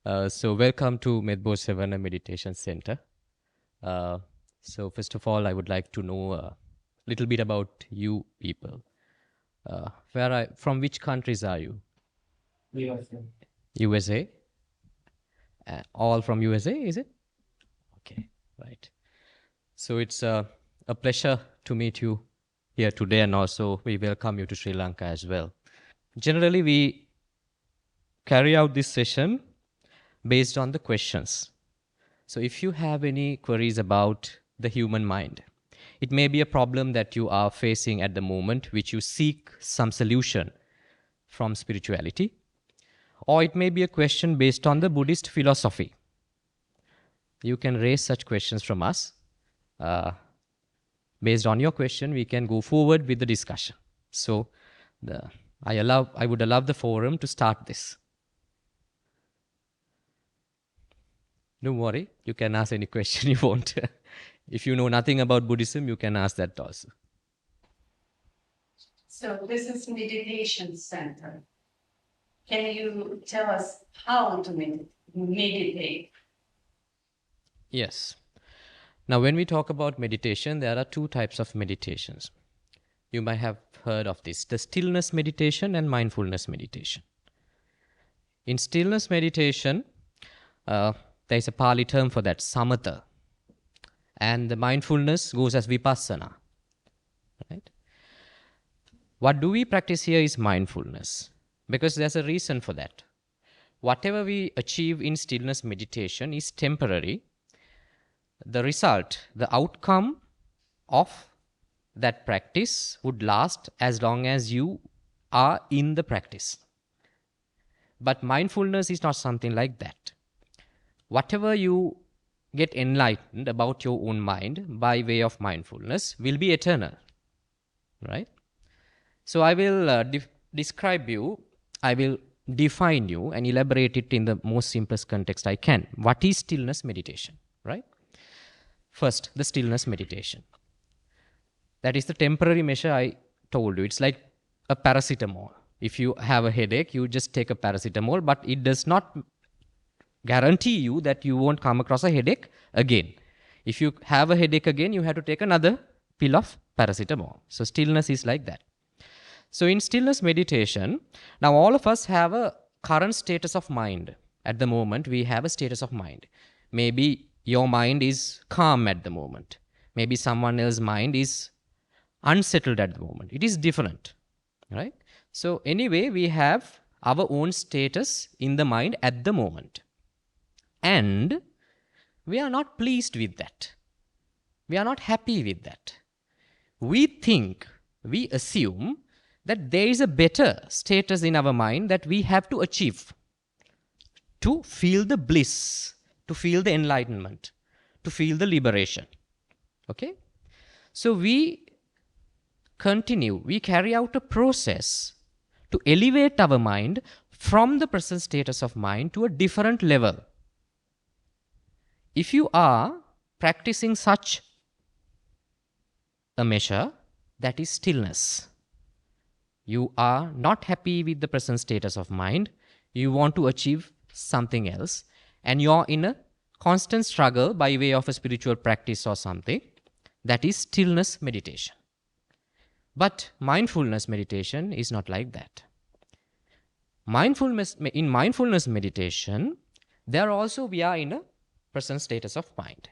So welcome to Sewana Meditation Center. So first of all, I would like to know a little bit about you people. From which countries are you? USA. USA? All from USA, is it? Okay, right. So it's a pleasure to meet you here today, and also we welcome you to Sri Lanka as well. Generally, we carry out this session based on the questions. So if you have any queries about the human mind, it may be a problem that you are facing at the moment, which you seek some solution from spirituality, or it may be a question based on the Buddhist philosophy. You can raise such questions from us. Based on your question, we can go forward with the discussion. So I would allow the forum to start this. Don't worry, you can ask any question you want. If you know nothing about Buddhism, you can ask that also. So this is meditation center. Can you tell us how to meditate? Yes. Now, when we talk about meditation, there are two types of meditations. You might have heard of this, the stillness meditation and mindfulness meditation. In stillness meditation, there is a Pali term for that, samatha. And the mindfulness goes as vipassana. Right? What do we practice here is mindfulness, because there's a reason for that. Whatever we achieve in stillness meditation is temporary. The result, the outcome of that practice would last as long as you are in the practice. But mindfulness is not something like that. Whatever you get enlightened about your own mind by way of mindfulness will be eternal, right? So I will describe you, I will define you and elaborate it in the most simplest context I can. What is stillness meditation, right? First, the stillness meditation. That is the temporary measure I told you. It's like a paracetamol. If you have a headache, you just take a paracetamol, but it does not guarantee you that you won't come across a headache again. If you have a headache again, you have to take another pill of paracetamol. So stillness is like that. So in stillness meditation, now all of us have a current status of mind. At the moment, we have a status of mind. Maybe your mind is calm at the moment. Maybe someone else's mind is unsettled at the moment. It is different, right? So anyway, we have our own status in the mind at the moment. And we are not pleased with that. We are not happy with that. We think, we assume that there is a better status in our mind that we have to achieve to feel the bliss, to feel the enlightenment, to feel the liberation. Okay? So we carry out a process to elevate our mind from the present status of mind to a different level. If you are practicing such a measure, that is stillness. You are not happy with the present status of mind. You want to achieve something else, and you're in a constant struggle by way of a spiritual practice or something. That is stillness meditation. But mindfulness meditation is not like that. In mindfulness meditation, we are in a present status of mind.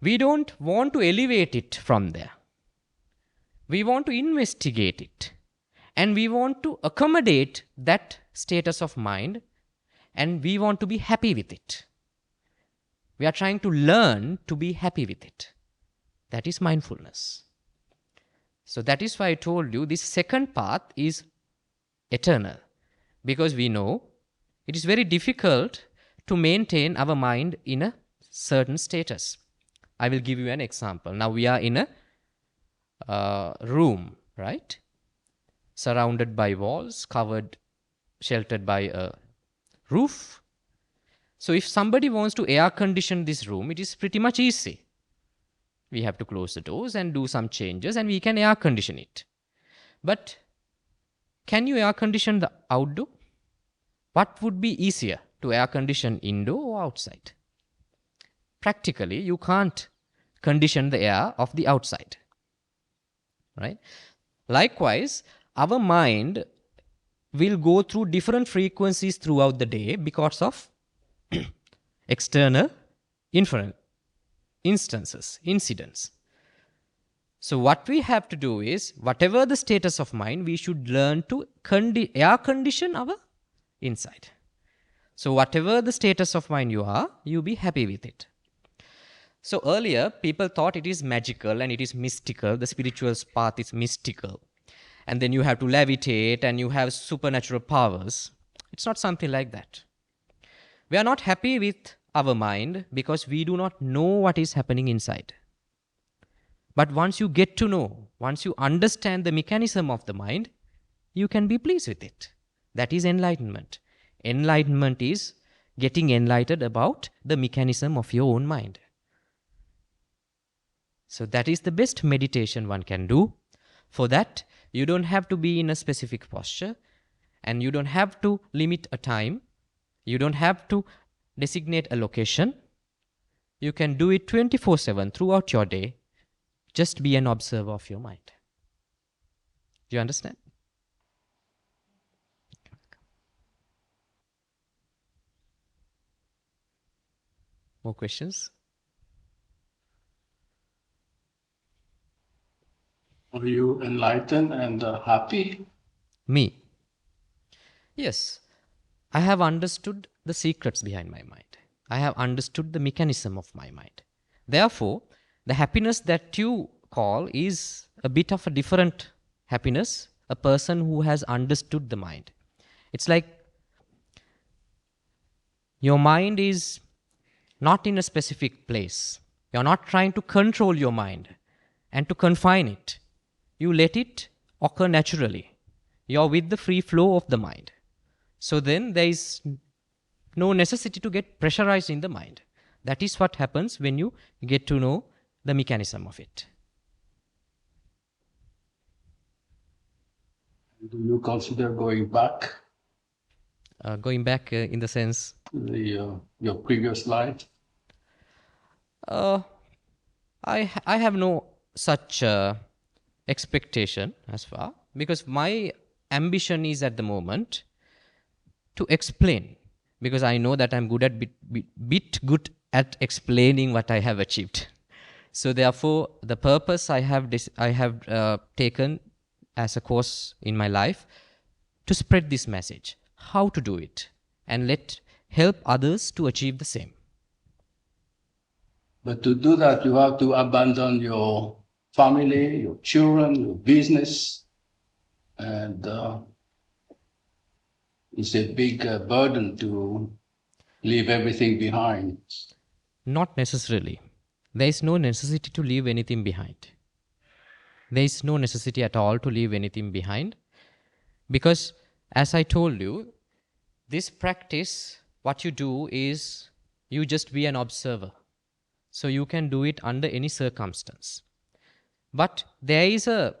We don't want to elevate it from there. We want to investigate it. And we want to accommodate that status of mind, and we want to be happy with it. We are trying to learn to be happy with it. That is mindfulness. So that is why I told you this second path is eternal, because we know it is very difficult to maintain our mind in a certain status. I will give you an example. Now we are in a room, right? Surrounded by walls, sheltered by a roof. So if somebody wants to air condition this room, it is pretty much easy. We have to close the doors and do some changes, and we can air condition it. But can you air condition the outdoor? What would be easier to air condition indoor or outside. Practically, you can't condition the air of the outside, right? Likewise, our mind will go through different frequencies throughout the day because of external incidents. So what we have to do is, whatever the status of mind, we should learn to air condition our inside. So whatever the status of mind you are, you be happy with it. So earlier, people thought it is magical and it is mystical. The spiritual path is mystical. And then you have to levitate and you have supernatural powers. It's not something like that. We are not happy with our mind because we do not know what is happening inside. But once you get to know, once you understand the mechanism of the mind, you can be pleased with it. That is enlightenment. Enlightenment is getting enlightened about the mechanism of your own mind. So that is the best meditation one can do. For that, you don't have to be in a specific posture, and you don't have to limit a time. You don't have to designate a location. You can do it 24/7 throughout your day. Just be an observer of your mind. Do you understand? More questions? Are you enlightened and happy? Me? Yes. I have understood the secrets behind my mind. I have understood the mechanism of my mind. Therefore, the happiness that you call is a bit of a different happiness, a person who has understood the mind. It's like your mind is not in a specific place. You're not trying to control your mind and to confine it. You let it occur naturally. You're with the free flow of the mind. So then there is no necessity to get pressurized in the mind. That is what happens when you get to know the mechanism of it. Do you consider going back? Going back in the sense? Your previous life? I have no such expectation as far, because my ambition is at the moment to explain, because I know that I'm good at explaining what I have achieved. So therefore, the purpose I have taken as a course in my life to spread this message, how to do it, and help others to achieve the same. But to do that, you have to abandon your family, your children, your business, and it's a big burden to leave everything behind. Not necessarily. There is no necessity to leave anything behind. There is no necessity at all to leave anything behind, because as I told you, this practice, what you do is you just be an observer. So you can do it under any circumstance. But there is a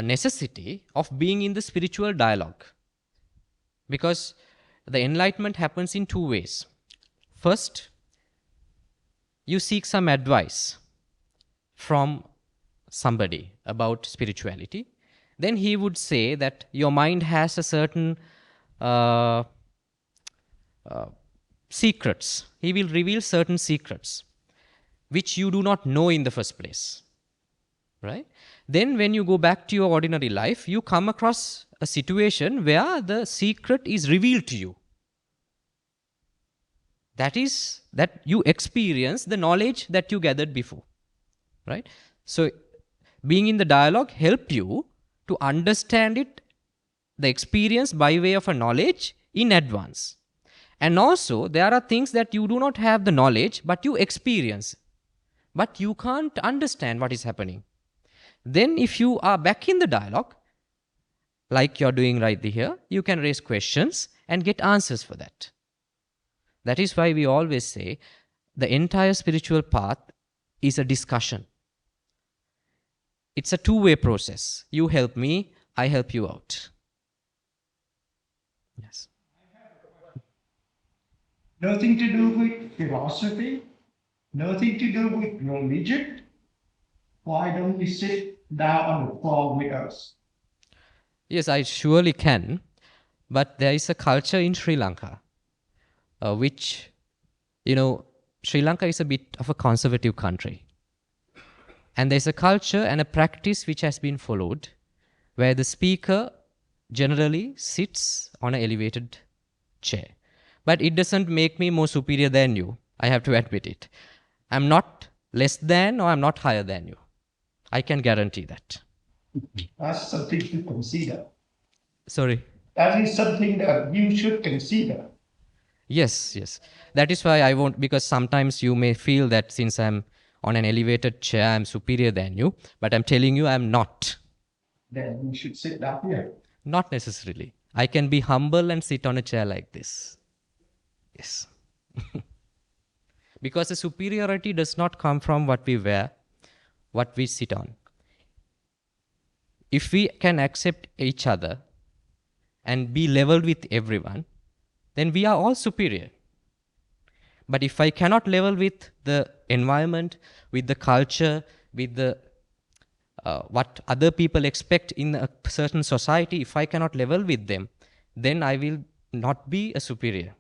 necessity of being in the spiritual dialogue, because the enlightenment happens in two ways. First, you seek some advice from somebody about spirituality. Then he would say that your mind has a certain secrets. He will reveal certain secrets which you do not know in the first place, right? Then when you go back to your ordinary life, you come across a situation where the secret is revealed to you. That is that you experience the knowledge that you gathered before, right? So being in the dialogue help you to understand it, the experience by way of a knowledge in advance. And also there are things that you do not have the knowledge, but you experience, but you can't understand what is happening. Then if you are back in the dialogue, like you're doing right here, you can raise questions and get answers for that. That is why we always say the entire spiritual path is a discussion. It's a two-way process. You help me, I help you out. Yes. Nothing to do with philosophy, nothing to do with religion. Why don't you sit down on the floor with us? Yes, I surely can. But there is a culture in Sri Lanka, which, Sri Lanka is a bit of a conservative country. And there's a culture and a practice which has been followed where the speaker generally sits on an elevated chair. But it doesn't make me more superior than you. I have to admit it. I'm not less than or I'm not higher than you. I can guarantee that. That's something to consider. Sorry. That is something that you should consider. Yes. That is why I won't, because sometimes you may feel that since I'm on an elevated chair, I'm superior than you. But I'm telling you, I'm not. Then you should sit down here. Not necessarily. I can be humble and sit on a chair like this. Yes. Because the superiority does not come from what we wear, what we sit on. If we can accept each other and be level with everyone, then we are all superior. But if I cannot level with the environment, with the culture, with the what other people expect in a certain society, if I cannot level with them, then I will not be a superior.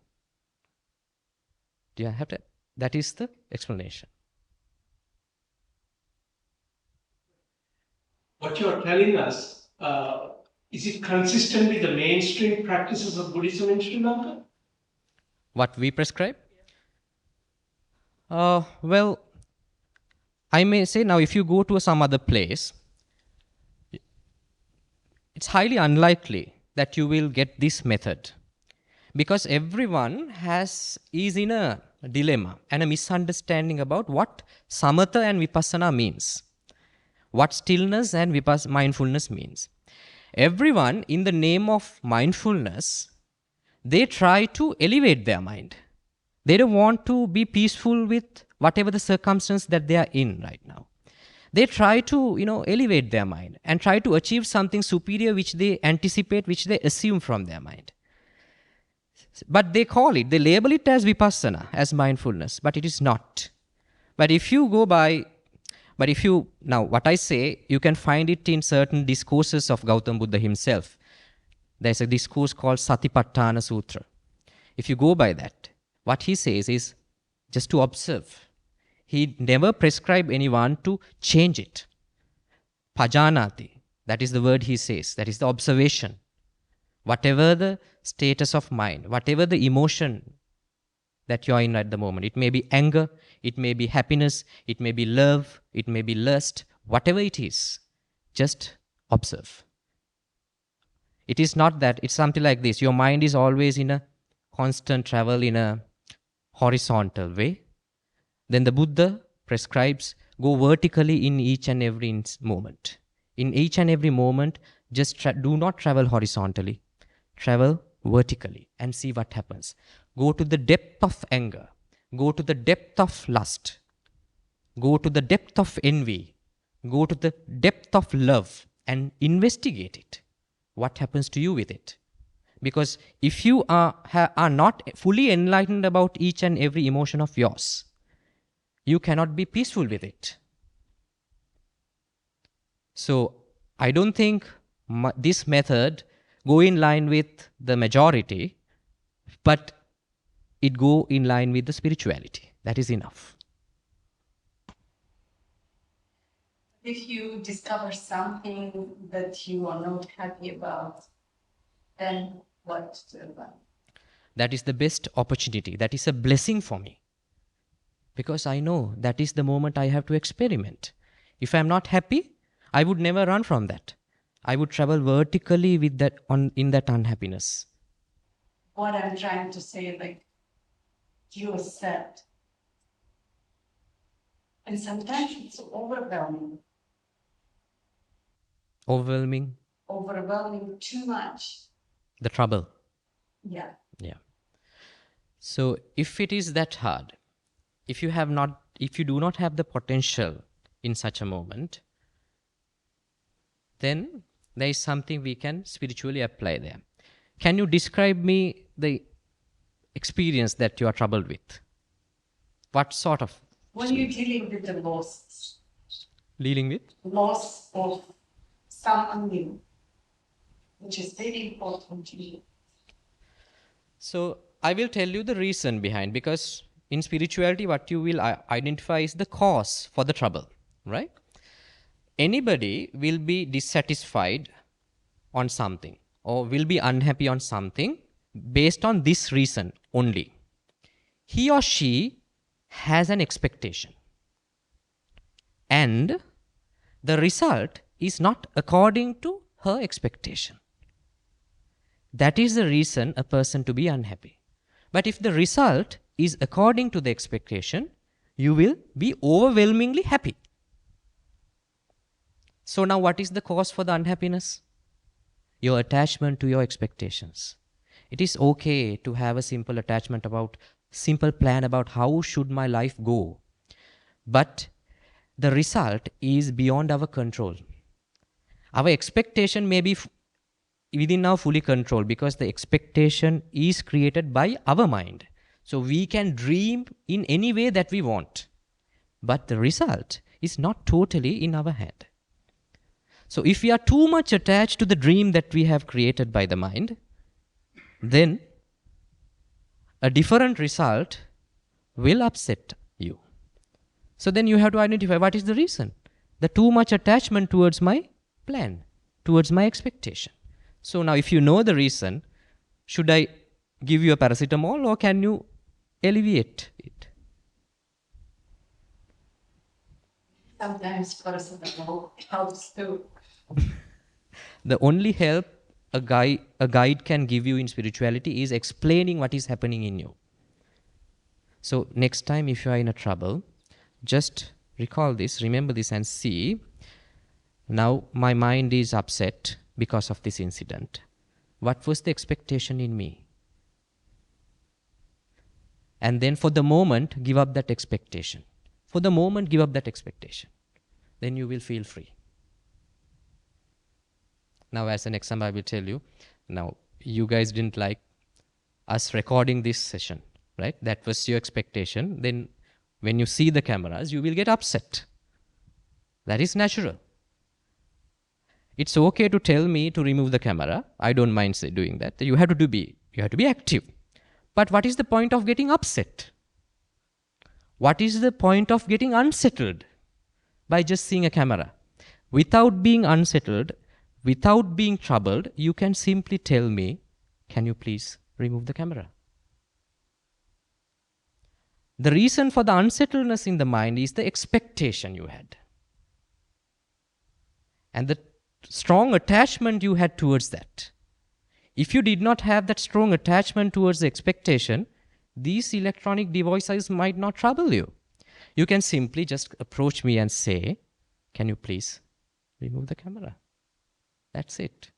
Do you have to? That is the explanation. What you are telling us, is it consistent with the mainstream practices of Buddhism in Sri Lanka? What we prescribe? Well, I may say now if you go to some other place, it's highly unlikely that you will get this method, because everyone is in a dilemma and a misunderstanding about what samatha and vipassana means, what stillness and mindfulness means. Everyone, in the name of mindfulness, they try to elevate their mind. They don't want to be peaceful with whatever the circumstance that they are in right now. They try to, elevate their mind and try to achieve something superior which they anticipate, which they assume from their mind. But they label it as vipassana, as mindfulness, but it is not. But now what I say, you can find it in certain discourses of Gautam Buddha himself. There's a discourse called Satipatthana Sutra. If you go by that, what he says is just to observe. He never prescribed anyone to change it. Pajanati, that is the word he says, that is the observation. Whatever the status of mind, whatever the emotion that you are in at the moment, it may be anger, it may be happiness, it may be love, it may be lust, whatever it is, just observe. It is not that, it's something like this. Your mind is always in a constant travel in a horizontal way. Then the Buddha prescribes go vertically in each and every moment. In each and every moment, just do not travel horizontally. Travel vertically and see what happens. Go to the depth of anger. Go to the depth of lust. Go to the depth of envy. Go to the depth of love and investigate it. What happens to you with it? Because if you are not fully enlightened about each and every emotion of yours, you cannot be peaceful with it. So I don't think this method go in line with the majority, but it go in line with the spirituality. That is enough. If you discover something that you are not happy about, then what do you do? That is the best opportunity. That is a blessing for me. Because I know that is the moment I have to experiment. If I'm not happy, I would never run from that. I would travel vertically with that in that unhappiness. What I'm trying to say, like, you accept. And sometimes it's overwhelming. Overwhelming? Overwhelming too much. The trouble. Yeah. So if it is that hard, if you do not have the potential in such a moment, then there is something we can spiritually apply there. Can you describe me experience that you are troubled with? What sort of When you're dealing with the loss dealing with? of someone new, which is very important to you. So I will tell you the reason behind, because in spirituality, what you will identify is the cause for the trouble, right? Anybody will be dissatisfied on something or will be unhappy on something based on this reason only. He or she has an expectation, and the result is not according to her expectation. That is the reason a person to be unhappy. But if the result is according to the expectation, you will be overwhelmingly happy. So now what is the cause for the unhappiness? Your attachment to your expectations. It is okay to have a simple attachment simple plan about how should my life go. But the result is beyond our control. Our expectation may be within our fully control, because the expectation is created by our mind. So we can dream in any way that we want. But the result is not totally in our hand. So if we are too much attached to the dream that we have created by the mind, then a different result will upset you. So then you have to identify what is the reason. The too much attachment towards my plan, towards my expectation. So now if you know the reason, should I give you a paracetamol or can you alleviate it? Sometimes paracetamol helps too. The only help a guide can give you in spirituality is explaining what is happening in you. So next time if you are in a trouble, just recall this, remember this and see, now my mind is upset because of this incident. What was the expectation in me? And then for the moment, give up that expectation. For the moment, give up that expectation. Then you will feel free. Now, as an example, I will tell you, now, you guys didn't like us recording this session, right? That was your expectation. Then when you see the cameras, you will get upset. That is natural. It's okay to tell me to remove the camera. I don't mind doing that. You have to be active. But what is the point of getting upset? What is the point of getting unsettled by just seeing a camera? Without being unsettled, without being troubled, you can simply tell me, can you please remove the camera? The reason for the unsettledness in the mind is the expectation you had. And the strong attachment you had towards that. If you did not have that strong attachment towards the expectation, these electronic devices might not trouble you. You can simply just approach me and say, can you please remove the camera? That's it.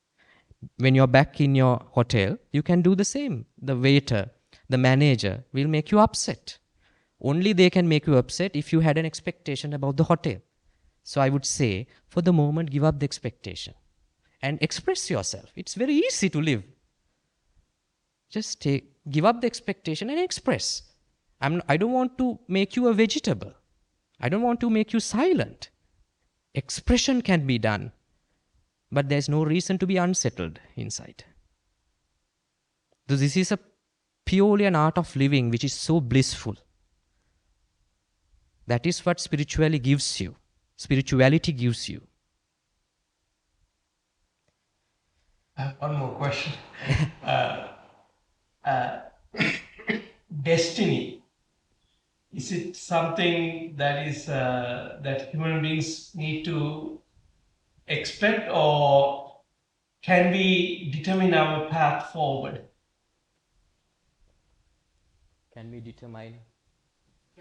When you're back in your hotel, you can do the same. The waiter, the manager will make you upset. Only they can make you upset if you had an expectation about the hotel. So I would say, for the moment, give up the expectation and express yourself. It's very easy to live. Just give up the expectation and express. I don't want to make you a vegetable. I don't want to make you silent. Expression can be done, but there's no reason to be unsettled inside. So this is purely an art of living which is so blissful. That is what spirituality gives you. Spirituality gives you. I have one more question. Destiny, is it something that is that human beings need to expect, or can we determine our path forward? Can we determine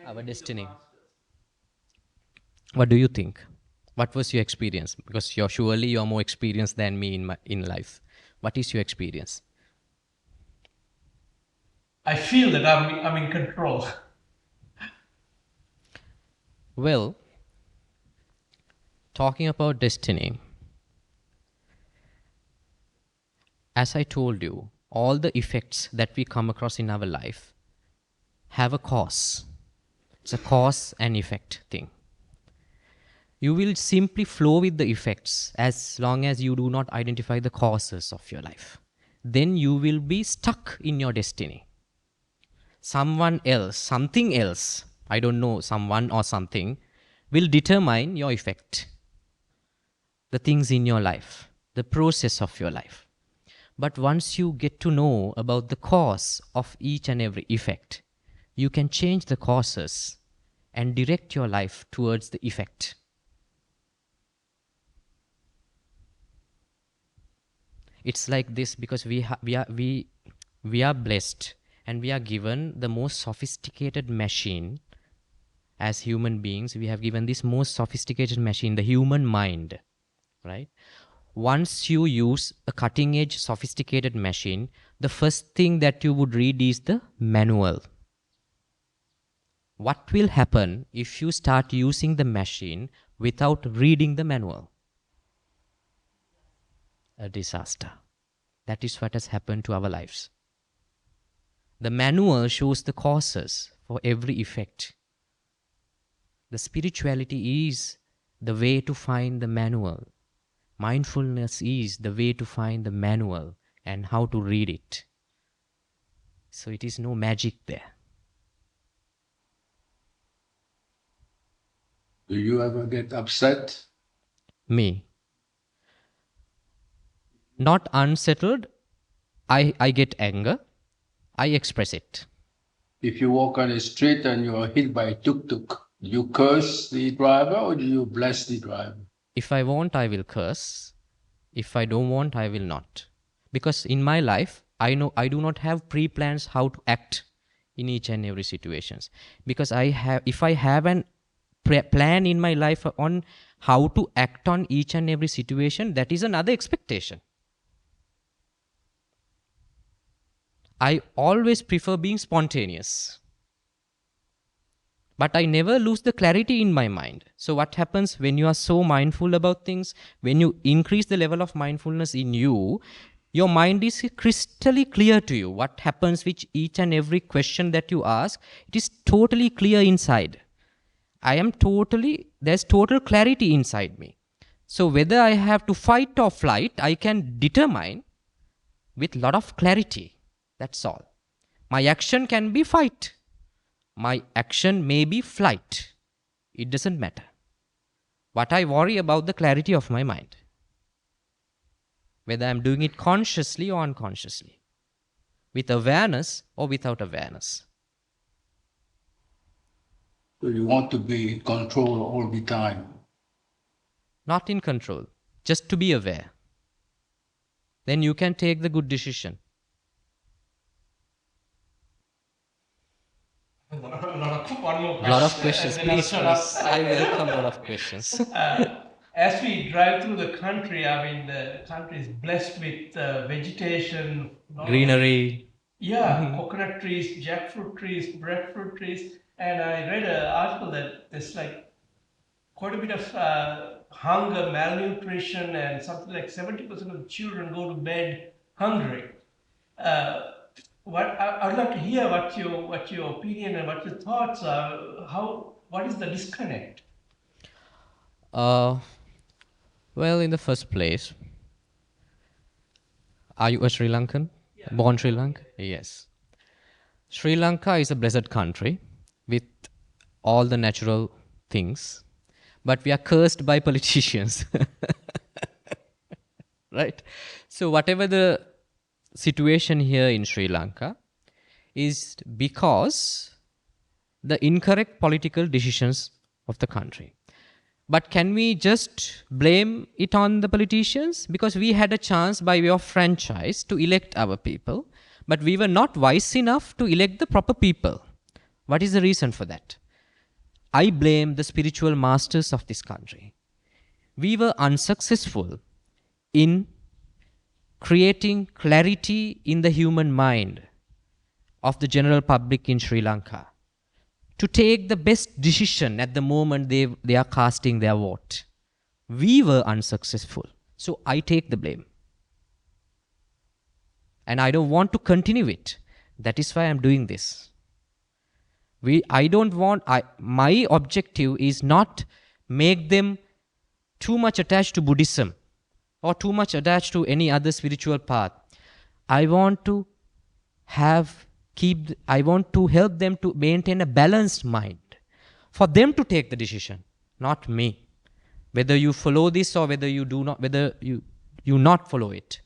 our destiny? What do you think? What was your experience? Because surely you're more experienced than me in life. What is your experience? I feel that I'm in control. Well, talking about destiny, as I told you, all the effects that we come across in our life have a cause. It's a cause and effect thing. You will simply flow with the effects as long as you do not identify the causes of your life. Then you will be stuck in your destiny. Someone else, something else, I don't know, someone or something, will determine your effect. The things in your life, the process of your life. But once you get to know about the cause of each and every effect, you can change the causes and direct your life towards the effect. It's like this because we are blessed and we are given the most sophisticated machine. As human beings, we have given this most sophisticated machine, the human mind, right? Once you use a cutting-edge sophisticated machine, the first thing that you would read is the manual. What will happen if you start using the machine without reading the manual? A disaster. That is what has happened to our lives. The manual shows the causes for every effect. The spirituality is the way to find the manual. Mindfulness is the way to find the manual and how to read it. So it is no magic there. Do you ever get upset? Me. Not unsettled. I get anger. I express it. If you walk on the street and you are hit by a tuk-tuk, do you curse the driver or do you bless the driver? If I want, I will curse. If I don't want, I will not. Because in my life, I know I do not have pre-plans how to act in each and every situations. Because if I have an plan in my life on how to act on each and every situation, that is another expectation. I always prefer being spontaneous. But I never lose the clarity in my mind. So what happens when you are so mindful about things, when you increase the level of mindfulness in you, your mind is crystally clear to you. What happens with each and every question that you ask, it is totally clear inside. There's total clarity inside me. So whether I have to fight or flight, I can determine with a lot of clarity. That's all. My action can be fight. My action may be flight. It doesn't matter. But I worry about the clarity of my mind. Whether I'm doing it consciously or unconsciously. With awareness or without awareness. So you want to be in control all the time? Not in control. Just to be aware. Then you can take the good decision. One more A lot of questions, and then please. I welcome a lot of questions. As we drive through the country, I mean, the country is blessed with vegetation. Greenery. Yeah, coconut trees, jackfruit trees, breadfruit trees. And I read an article that there's like quite a bit of hunger, malnutrition, and something like 70% of children go to bed hungry. I'd like to hear what your opinion and what your thoughts are. What is the disconnect? Well, in the first place, are you a Sri Lankan? Yeah. Born Sri Lanka? Yes. Sri Lanka is a blessed country with all the natural things, but we are cursed by politicians. Right? So whatever the situation here in Sri Lanka is because the incorrect political decisions of the country. But can we just blame it on the politicians? Because we had a chance by way of franchise to elect our people, but we were not wise enough to elect the proper people. What is the reason for that? I blame the spiritual masters of this country. We were unsuccessful in creating clarity in the human mind of the general public in Sri Lanka to take the best decision at the moment they are casting their vote. We were unsuccessful. So I take the blame. and I don't want to continue it. That is why I'm doing this. My objective is not make them too much attached to Buddhism or too much attached to any other spiritual path. I want to help them to maintain a balanced mind, for them to take the decision, not me. Whether you follow this or whether you not follow it,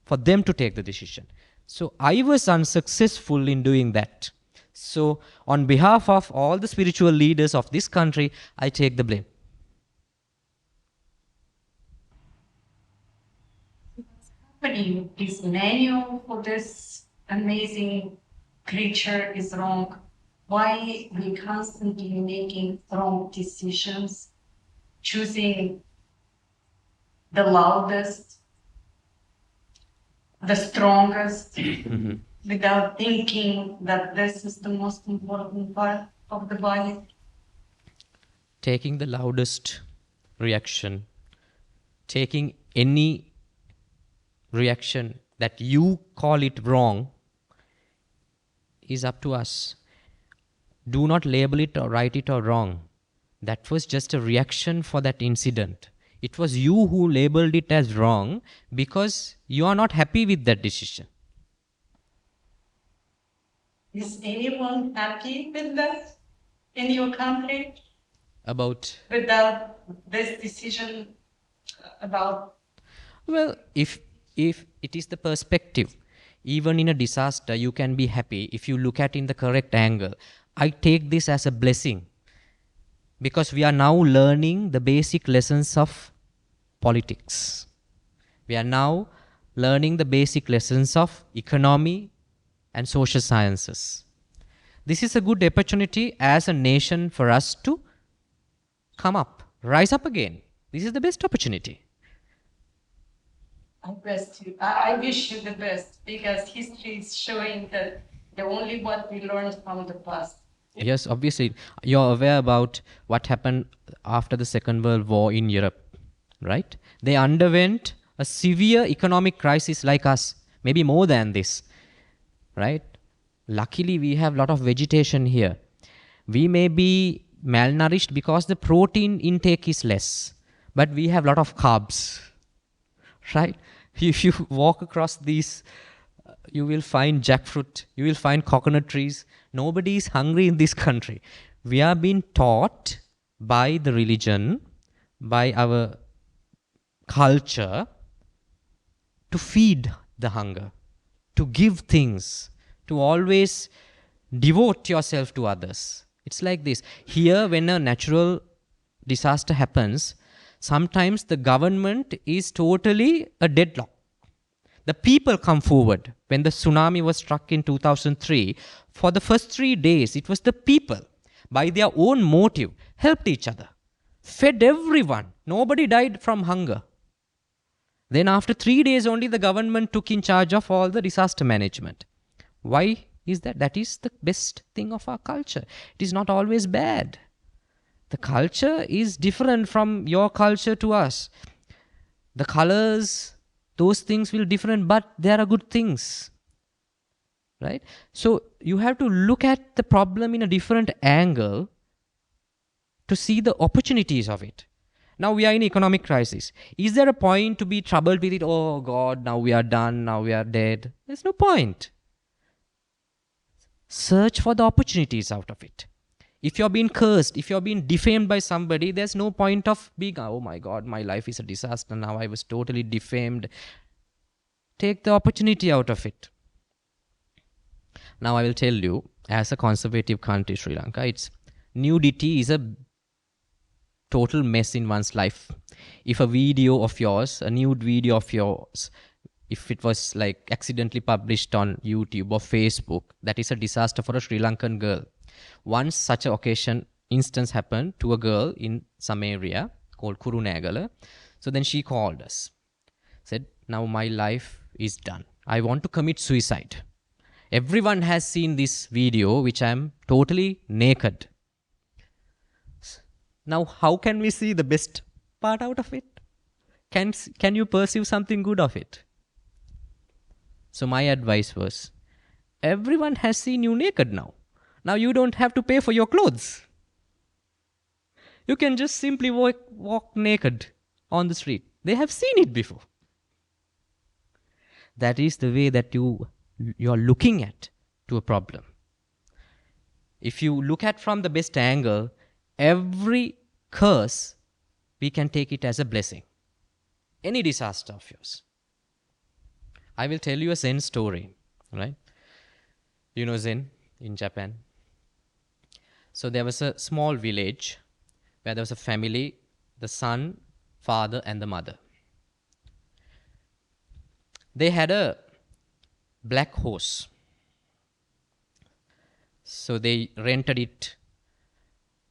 for them to take the decision. So I was unsuccessful in doing that. So on behalf of all the spiritual leaders of this country, I take the blame. Happening, this manual for this amazing creature is wrong. Why we constantly making wrong decisions, choosing the loudest, the strongest, without thinking that this is the most important part of the body? Taking the loudest reaction, taking any reaction that you call it wrong, is up to us. Do not label it or write it or wrong. That was just a reaction for that incident. It was you who labeled it as wrong because you are not happy with that decision. Is anyone happy with that in your country? Without this decision about? Well, if it is the perspective, even in a disaster, you can be happy if you look at it in the correct angle. I take this as a blessing, because we are now learning the basic lessons of politics. We are now learning the basic lessons of economy and social sciences. This is a good opportunity as a nation for us to come up, rise up again. This is the best opportunity. I wish you the best, because history is showing that the only what we learned from the past. Yes, obviously. You're aware about what happened after the Second World War in Europe, right? They underwent a severe economic crisis like us, maybe more than this, right? Luckily, we have a lot of vegetation here. We may be malnourished because the protein intake is less, but we have a lot of carbs, right? If you walk across these, you will find jackfruit, you will find coconut trees. Nobody is hungry in this country. We are being taught by the religion, by our culture, to feed the hunger, to give things, to always devote yourself to others. It's like this. Here, when a natural disaster happens, sometimes the government is totally a deadlock. The people come forward. When the tsunami was struck in 2003, for the first 3 days, it was the people, by their own motive, helped each other, fed everyone. Nobody died from hunger. Then after 3 days only, the government took in charge of all the disaster management. Why is that? That is the best thing of our culture. It is not always bad. The culture is different from your culture to us. The colors, those things will be different, but there are good things, right? So you have to look at the problem in a different angle to see the opportunities of it. Now we are in economic crisis. Is there a point to be troubled with it? Oh God, now we are done, now we are dead. There's no point. Search for the opportunities out of it. If you're being cursed, if you're being defamed by somebody, there's no point of being, oh my God, my life is a disaster, now I was totally defamed. Take the opportunity out of it. Now I will tell you, as a conservative country, Sri Lanka, nudity is a total mess in one's life. If a video of yours, a nude video of yours, if it was like accidentally published on YouTube or Facebook, that is a disaster for a Sri Lankan girl. Once such an instance happened to a girl in some area called Kurunegala. So then she called us, said, now my life is done. I want to commit suicide. Everyone has seen this video, which I am totally naked. Now, how can we see the best part out of it? Can you perceive something good of it? So my advice was, everyone has seen you naked now. Now you don't have to pay for your clothes. You can just simply walk naked on the street. They have seen it before. That is the way that you're looking at to a problem. If you look at from the best angle, every curse, we can take it as a blessing. Any disaster of yours. I will tell you a Zen story, right? You know Zen in Japan. So there was a small village where there was a family, the son, father, and the mother. They had a black horse. So they rented it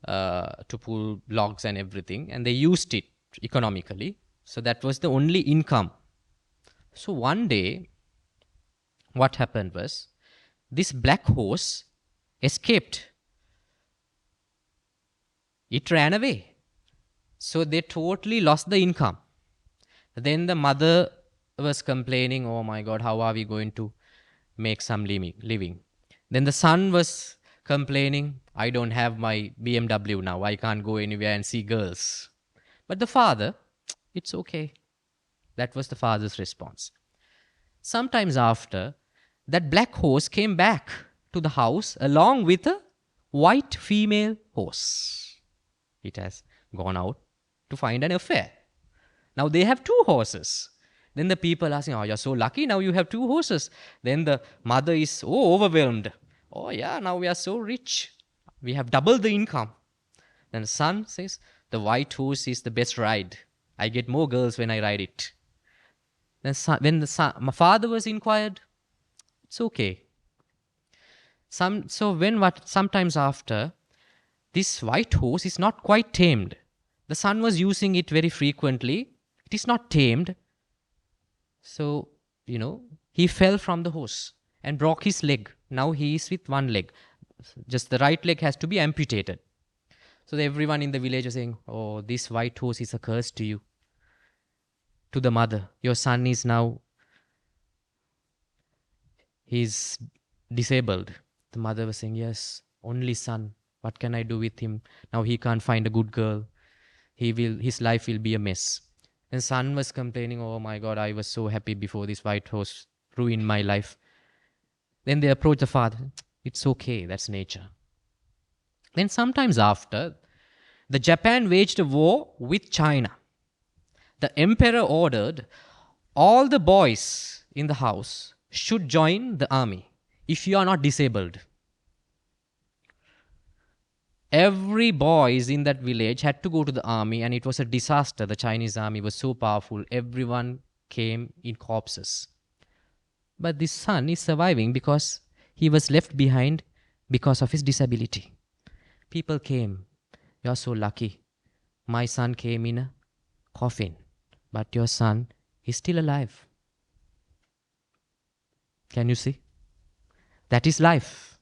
to pull logs and everything, and they used it economically. So that was the only income. So one day, what happened was, this black horse escaped. It ran away. So they totally lost the income. Then the mother was complaining, oh my God, how are we going to make some living? Then the son was complaining, I don't have my BMW now. I can't go anywhere and see girls. But the father, it's okay. That was the father's response. Sometimes after, that black horse came back to the house along with a white female horse. It has gone out to find an affair. Now they have 2 horses. Then the people are saying, oh, you're so lucky, now you have 2 horses. Then the mother is overwhelmed. Oh yeah, now we are so rich. We have doubled the income. Then the son says, the white horse is the best ride. I get more girls when I ride it. Then when my father was inquired, it's okay. Sometimes after, this white horse is not quite tamed. The son was using it very frequently. It is not tamed. So, he fell from the horse and broke his leg. Now he is with one leg. Just the right leg has to be amputated. So everyone in the village is saying, oh, this white horse is a curse to you. To the mother, your son is now, he's disabled. The mother was saying, yes, only son. What can I do with him? Now he can't find a good girl. His life will be a mess. And son was complaining, oh my God, I was so happy before this white horse ruined my life. Then they approached the father. It's okay, that's nature. Then sometimes after, the Japan waged a war with China. The emperor ordered all the boys in the house should join the army if you are not disabled. Every boy in that village had to go to the army, and it was a disaster. The Chinese army was so powerful. Everyone came in corpses. But this son is surviving because he was left behind because of his disability. People came. You're so lucky. My son came in a coffin, but your son is still alive. Can you see? That is life.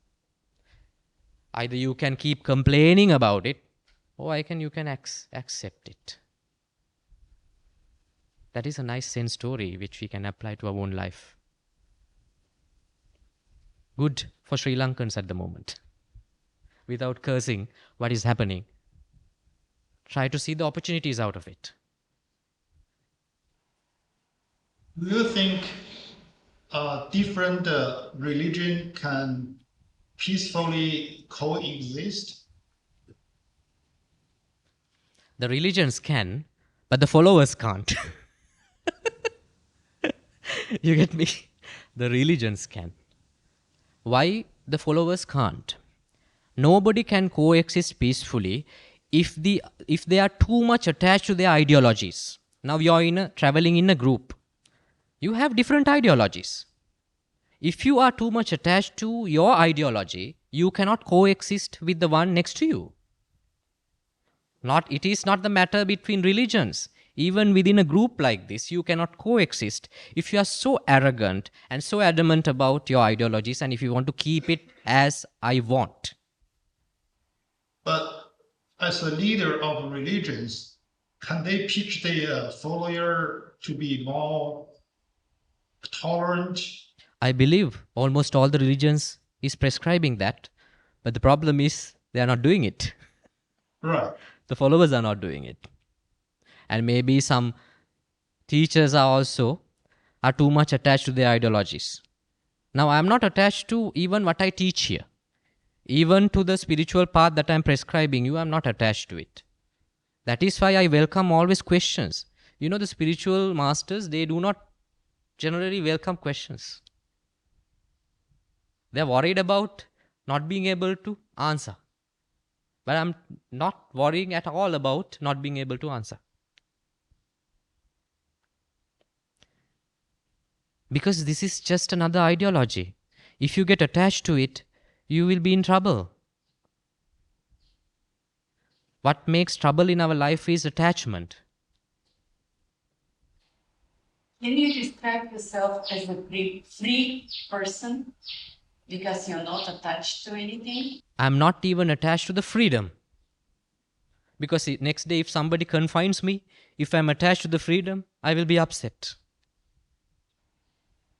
Either you can keep complaining about it, or you can accept it. That is a nice Zen story which we can apply to our own life. Good for Sri Lankans at the moment. Without cursing what is happening, try to see the opportunities out of it. Do you think different religion can peacefully coexist? The religions can, but the followers can't. You get me? The religions can. Why the followers can't? Nobody can coexist peacefully if they are too much attached to their ideologies. Now you're traveling in a group. You have different ideologies. If you are too much attached to your ideology, you cannot coexist with the one next to you. It is not the matter between religions. Even within a group like this, you cannot coexist if you are so arrogant and so adamant about your ideologies, and if you want to keep it as I want. But as a leader of religions, can they teach their follower to be more tolerant? I believe almost all the religions is prescribing that, but the problem is they are not doing it. Right. The followers are not doing it. And maybe some teachers are too much attached to their ideologies. Now, I am not attached to even what I teach here. Even to the spiritual path that I am prescribing you, I am not attached to it. That is why I welcome always questions. You know, the spiritual masters, they do not generally welcome questions. They are worried about not being able to answer. But I'm not worrying at all about not being able to answer. Because this is just another ideology. If you get attached to it, you will be in trouble. What makes trouble in our life is attachment. Can you describe yourself as a free person because you're not attached to anything? I'm not even attached to the freedom. Because next day if somebody confines me, if I'm attached to the freedom, I will be upset.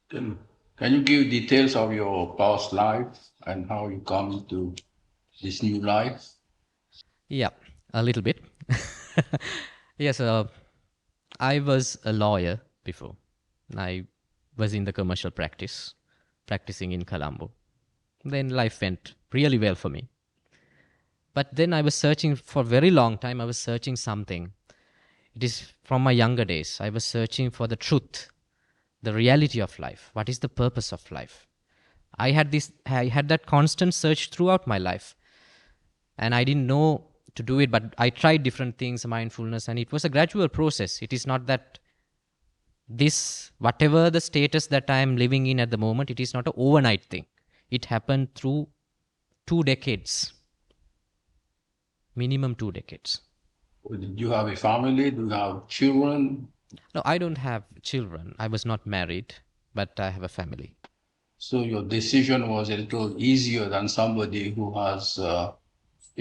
Can you give details of your past life and how you come to this new life? Yeah, a little bit. Yes, I was a lawyer before. I was in the commercial practice, practicing in Colombo. Then life went really well for me. But then I was searching for a very long time. I was searching something. It is from my younger days. I was searching for the truth, the reality of life. What is the purpose of life? I had that constant search throughout my life. And I didn't know to do it, but I tried different things, mindfulness, and it was a gradual process. It is not that whatever the status that I am living in at the moment, it is not an overnight thing. It happened through 2 decades. Minimum 2 decades. Did you have a family? Do you have children? No, I don't have children. I was not married, but I have a family. So your decision was a little easier than somebody who has a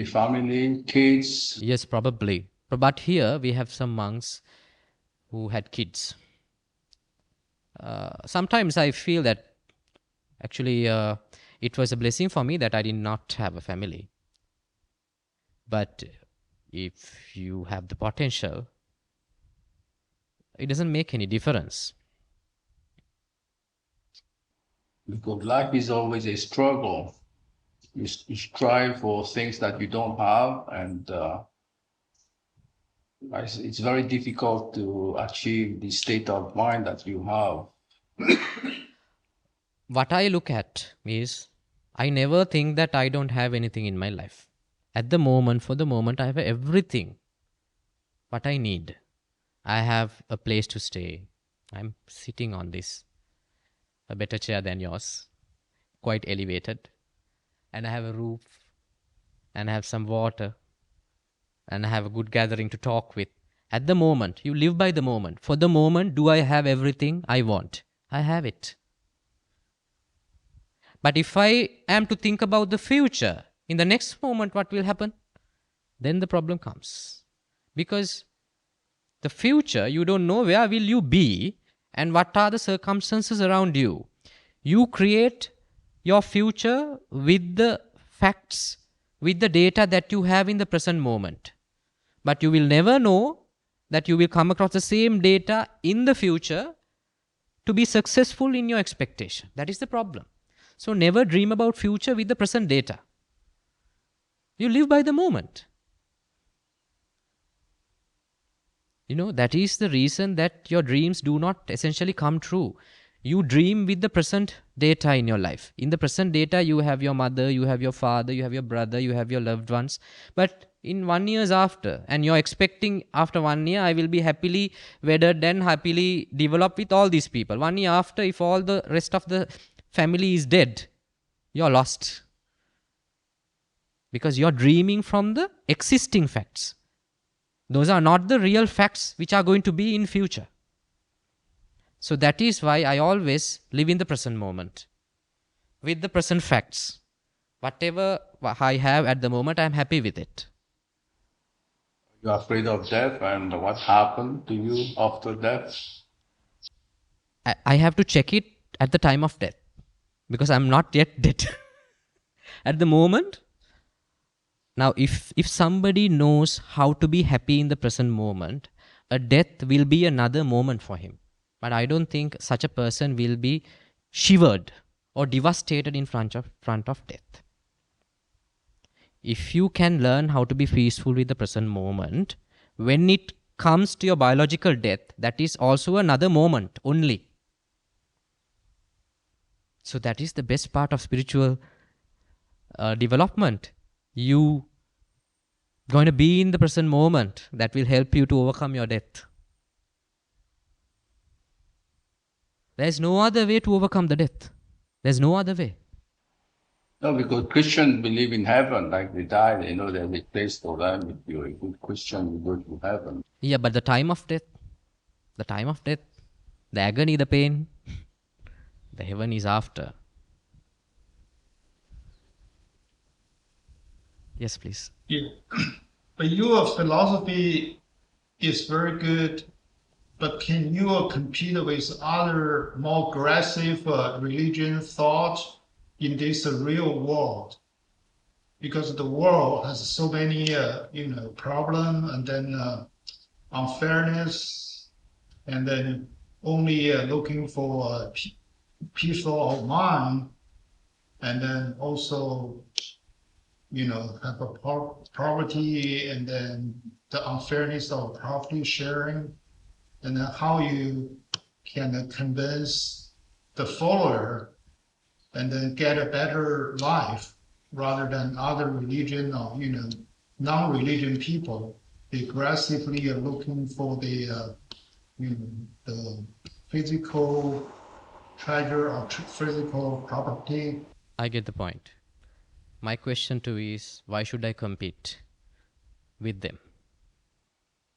family, kids. Yes, probably. But here we have some monks who had kids. Sometimes I feel that actually it was a blessing for me that I did not have a family. But if you have the potential, it doesn't make any difference. Because life is always a struggle. You strive for things that you don't have, and it's very difficult to achieve the state of mind that you have. What I look at is, I never think that I don't have anything in my life. At the moment, for the moment, I have everything what I need. I have a place to stay. I'm sitting on this, a better chair than yours, quite elevated. And I have a roof, and I have some water, and I have a good gathering to talk with. At the moment, you live by the moment. For the moment, do I have everything I want? I have it. But if I am to think about the future, in the next moment, what will happen? Then the problem comes. Because the future, you don't know where will you be and what are the circumstances around you. You create your future with the facts, with the data that you have in the present moment. But you will never know that you will come across the same data in the future to be successful in your expectation. That is the problem. So never dream about future with the present data. You live by the moment. That is the reason that your dreams do not essentially come true. You dream with the present data in your life. In the present data, you have your mother, you have your father, you have your brother, you have your loved ones. But in 1 year after, and you're expecting after 1 year, I will be happily wedded and happily developed with all these people. 1 year after, if all the rest of the family is dead, you're lost. Because you're dreaming from the existing facts. Those are not the real facts which are going to be in future. So that is why I always live in the present moment, with the present facts. Whatever I have at the moment, I am happy with it. You're afraid of death, and what happened to you after death? I have to check it at the time of death. because I'm not yet dead. At the moment, now if somebody knows how to be happy in the present moment, a death will be another moment for him. But I don't think such a person will be shivered or devastated in front of death. If you can learn how to be peaceful with the present moment, when it comes to your biological death, that is also another moment only. So that is the best part of spiritual development. You going to be in the present moment. That will help you to overcome your death. There's no other way to overcome the death. There's no other way. No, because Christians believe in heaven, like they die, they know there's a place for them. If you're a good Christian, you go to heaven. Yeah, but the time of death, the agony, the pain, the heaven is after. Yes, please. Yeah. But your philosophy is very good, but can you compete with other more aggressive religion thought in this real world? Because the world has so many, problem, and then unfairness, and then only looking for peaceful of mind, and then also, have a poverty, and then the unfairness of property sharing, and then how you can convince the follower and then get a better life rather than other religion or non-religion people aggressively are looking for the the physical treasure or physical property. I get the point. My question to you is, why should I compete with them?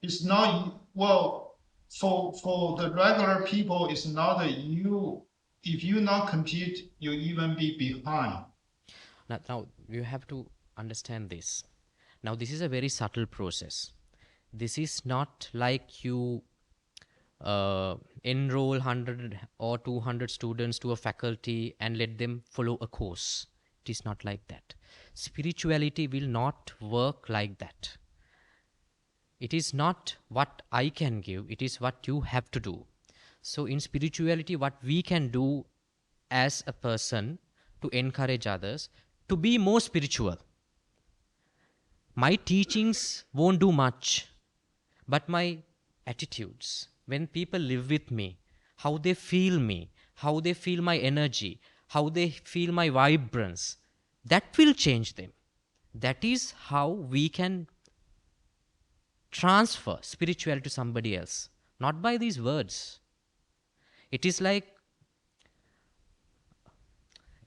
It's not, well, for the regular people, it's not that you, if you not compete, you even be behind. Now you have to understand this. Now this is a very subtle process. This is not like you enroll 100 or 200 students to a faculty and let them follow a course. It is not like that. Spirituality will not work like that. It is not what I can give, it is what you have to do. So in spirituality, what we can do as a person to encourage others to be more spiritual. My teachings won't do much, but my attitudes, when people live with me, how they feel me, how they feel my energy, how they feel my vibrance, that will change them. That is how we can transfer spirituality to somebody else, not by these words. It is like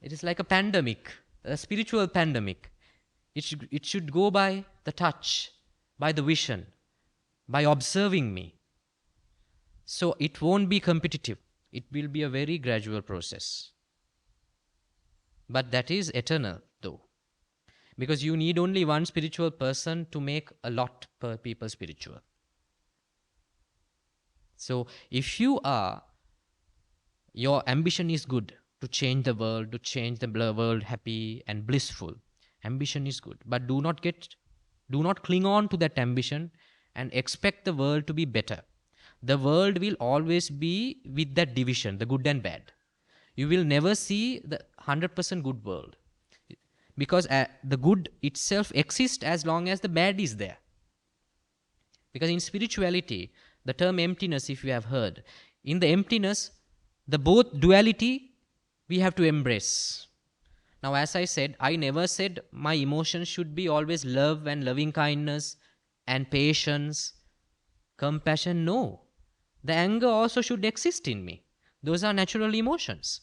a pandemic, a spiritual pandemic. It should go by the touch, by the vision, by observing me. So it won't be competitive. It will be a very gradual process. But that is eternal, though. Because you need only one spiritual person to make a lot per people spiritual. So if your ambition is good, to change the world, to change the world happy and blissful, ambition is good. But do not cling on to that ambition and expect the world to be better. The world will always be with that division, the good and bad. You will never see the 100% good world. Because the good itself exists as long as the bad is there. Because in spirituality, the term emptiness, if you have heard, in the emptiness, the both duality we have to embrace. Now, as I said, I never said my emotions should be always love and loving kindness and patience, compassion. No. The anger also should exist in me. Those are natural emotions.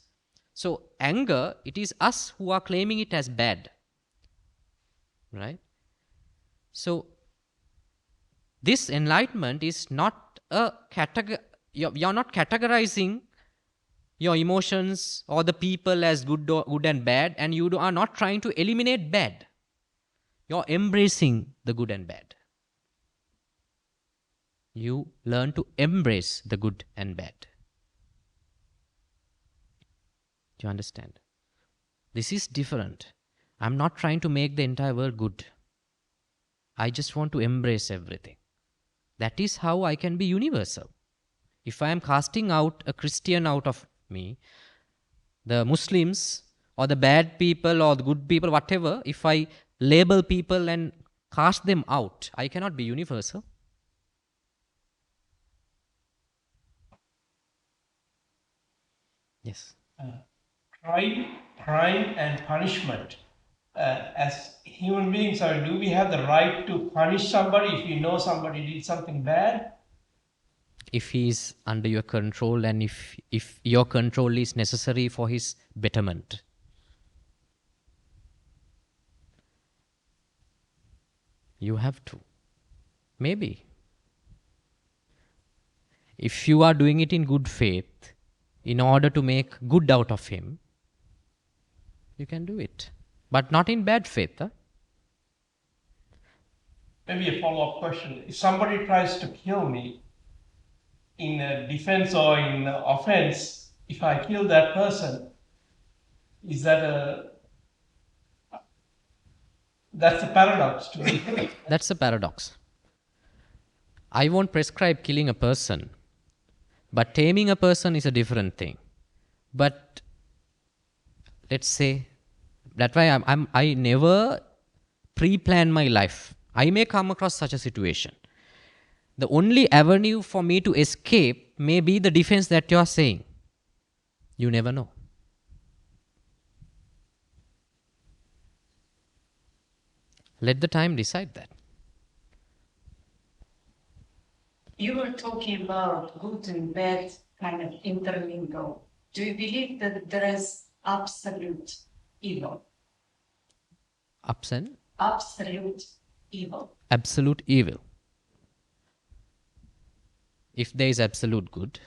So anger, it is us who are claiming it as bad. Right? So this enlightenment is not a you're not categorizing your emotions or the people as good and bad, and you are not trying to eliminate bad. You're embracing the good and bad. You learn to embrace the good and bad. Do you understand? This is different. I'm not trying to make the entire world good. I just want to embrace everything. That is how I can be universal. If I am casting out a Christian out of me, the Muslims or the bad people or the good people, whatever, if I label people and cast them out, I cannot be universal. Yes. Crime and punishment. As human beings, do we have the right to punish somebody if we know somebody did something bad? If he is under your control and if your control is necessary for his betterment. You have to. Maybe. If you are doing it in good faith, in order to make good out of him, you can do it. But not in bad faith. Huh? Maybe a follow-up question. If somebody tries to kill me in defense or in offense, if I kill that person, is that that's a paradox to me. That's a paradox. I won't prescribe killing a person, but taming a person is a different thing. But let's say, that's why I never pre-plan my life. I may come across such a situation. The only avenue for me to escape may be the defense that you are saying. You never know. Let the time decide that. You were talking about good and bad kind of intermingle. Do you believe that there is absolute evil? Absolute evil. Absolute evil. If there is absolute good,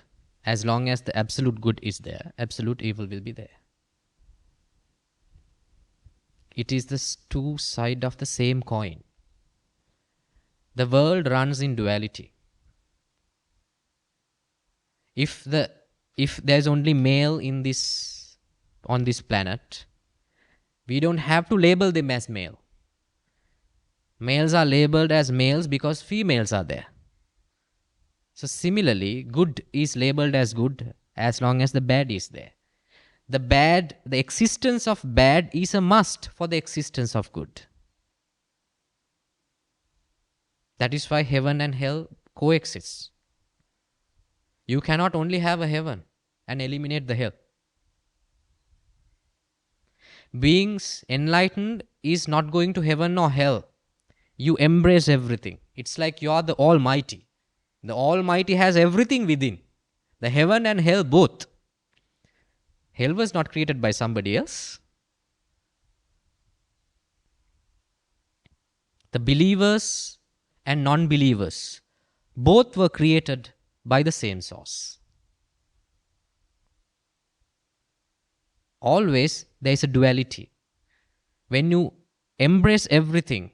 as long as the absolute good is there, absolute evil will be there. It is the two sides of the same coin. The world runs in duality. If there's only male on this planet, we don't have to label them as male. Males are labeled as males because females are there. So similarly, good is labeled as good as long as the bad is there. The existence of bad is a must for the existence of good. That is why heaven and hell coexist. You cannot only have a heaven and eliminate the hell. Beings enlightened is not going to heaven or hell. You embrace everything. It's like you are the Almighty. The Almighty has everything within. The heaven and hell both. Hell was not created by somebody else. The believers and non-believers both were created by the same source. Always there is a duality. When you embrace everything,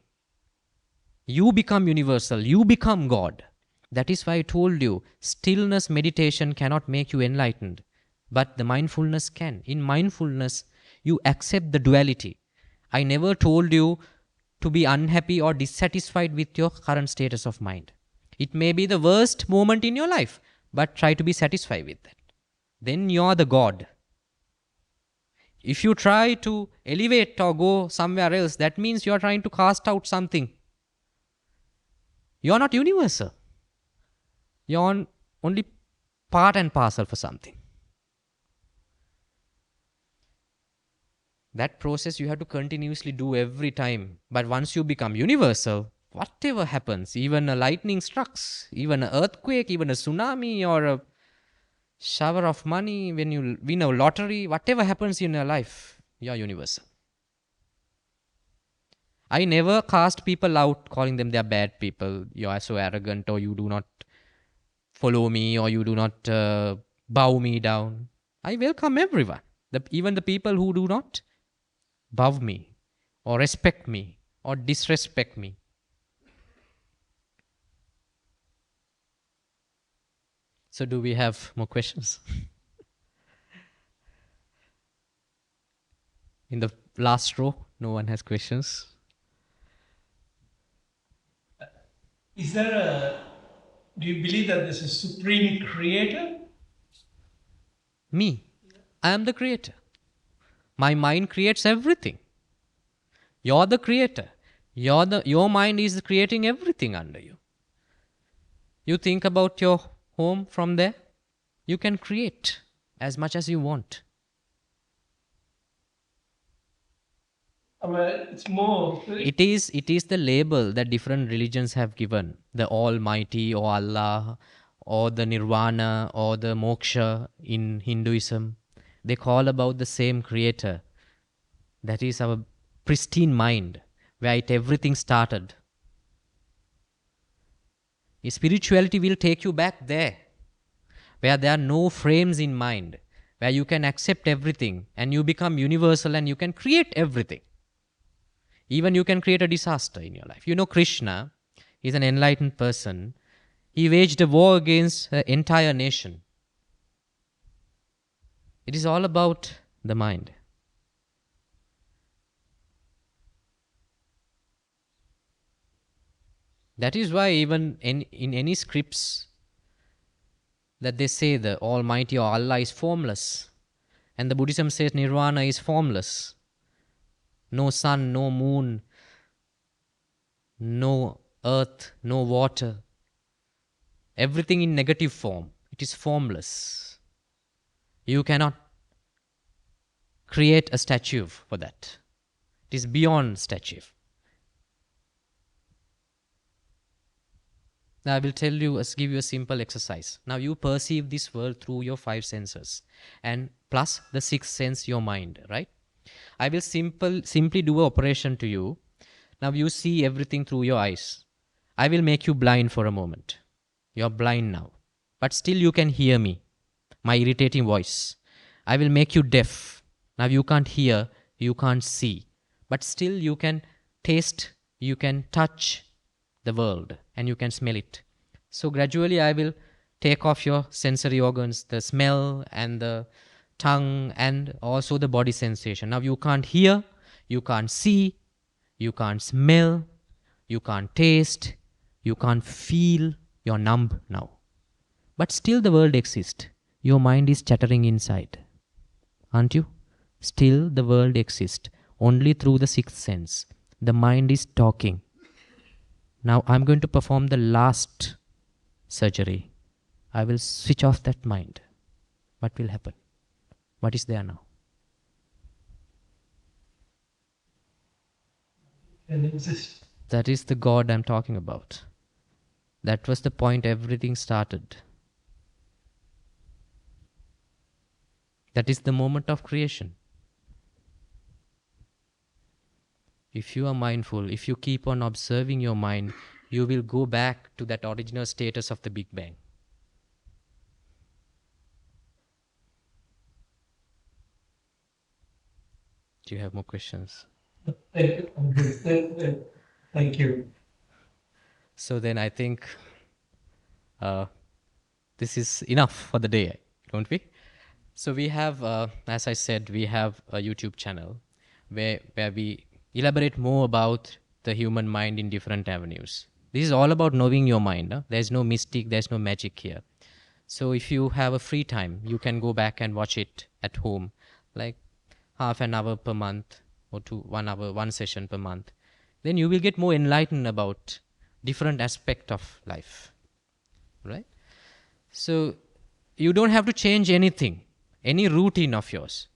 you become universal, you become God. That is why I told you, stillness meditation cannot make you enlightened, but the mindfulness can. In mindfulness, you accept the duality. I never told you to be unhappy or dissatisfied with your current status of mind. It may be the worst moment in your life, but try to be satisfied with that. Then you are the God. If you try to elevate or go somewhere else, that means you are trying to cast out something. You are not universal. You are only part and parcel for something. That process you have to continuously do every time. But once you become universal, whatever happens, even a lightning strikes, even an earthquake, even a tsunami or a shower of money, when you win a lottery, whatever happens in your life, you are universal. I never cast people out calling them they are bad people. You are so arrogant, or you do not follow me, or you do not bow me down. I welcome everyone, even the people who do not bow me or respect me or disrespect me. So do we have more questions? In the last row, no one has questions. Is there a, do you believe that there's a supreme creator? Me, I am the creator. My mind creates everything. You're the creator. Your mind is creating everything under you. You think about your home from there, you can create as much as you want. Well, it's more. It is the label that different religions have given. The Almighty or Allah or the Nirvana or the Moksha in Hinduism. They call about the same creator. That is our pristine mind, where everything started. Spirituality will take you back there, where there are no frames in mind, where you can accept everything and you become universal and you can create everything. Even you can create a disaster in your life. You know, Krishna is an enlightened person. He waged a war against an entire nation. It is all about the mind. That is why even in any scripts that they say the Almighty or Allah is formless. And the Buddhism says Nirvana is formless. No sun, no moon, no earth, no water. Everything in negative form. It is formless. You cannot create a statue for that. It is beyond statue. Now I will give you a simple exercise. Now you perceive this world through your 5 senses and plus the 6th sense, your mind, right? I will simply do an operation to you. Now you see everything through your eyes. I will make you blind for a moment. You're blind now. But still you can hear me, my irritating voice. I will make you deaf. Now you can't hear, you can't see. But still you can taste, you can touch the world and you can smell it. So gradually I will take off your sensory organs, the smell and the tongue and also the body sensation. Now you can't hear, you can't see, you can't smell, you can't taste, you can't feel, you're numb now. But still the world exists. Your mind is chattering inside. Aren't you? Still the world exists. Only through the 6th sense. The mind is talking. Now I'm going to perform the last surgery. I will switch off that mind. What will happen? What is there now? Can exist. That is the God I'm talking about. That was the point everything started. That is the moment of creation. If you are mindful, if you keep on observing your mind, you will go back to that original status of the Big Bang. Do you have more questions? Thank you. So then I think this is enough for the day, don't we? So we have, as I said, we have a YouTube channel where we elaborate more about the human mind in different avenues. This is all about knowing your mind. Huh? There's no mystic, there's no magic here. So if you have a free time, you can go back and watch it at home, like half an hour per month or 1 hour, 1 session per month. Then you will get more enlightened about different aspect of life, right? So you don't have to change anything, any routine of yours.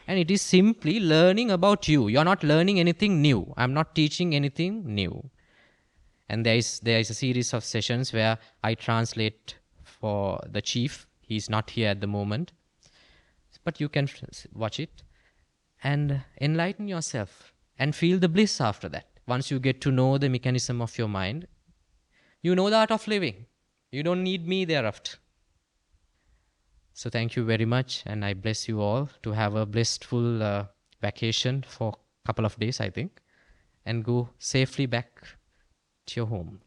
And it is simply learning about you. You're not learning anything new. I'm not teaching anything new. And there is a series of sessions where I translate for the chief. He's not here at the moment. But you can watch it and enlighten yourself and feel the bliss after that. Once you get to know the mechanism of your mind, you know the art of living. You don't need me thereafter. So thank you very much, and I bless you all to have a blissful vacation for a couple of days, I think, and go safely back to your home.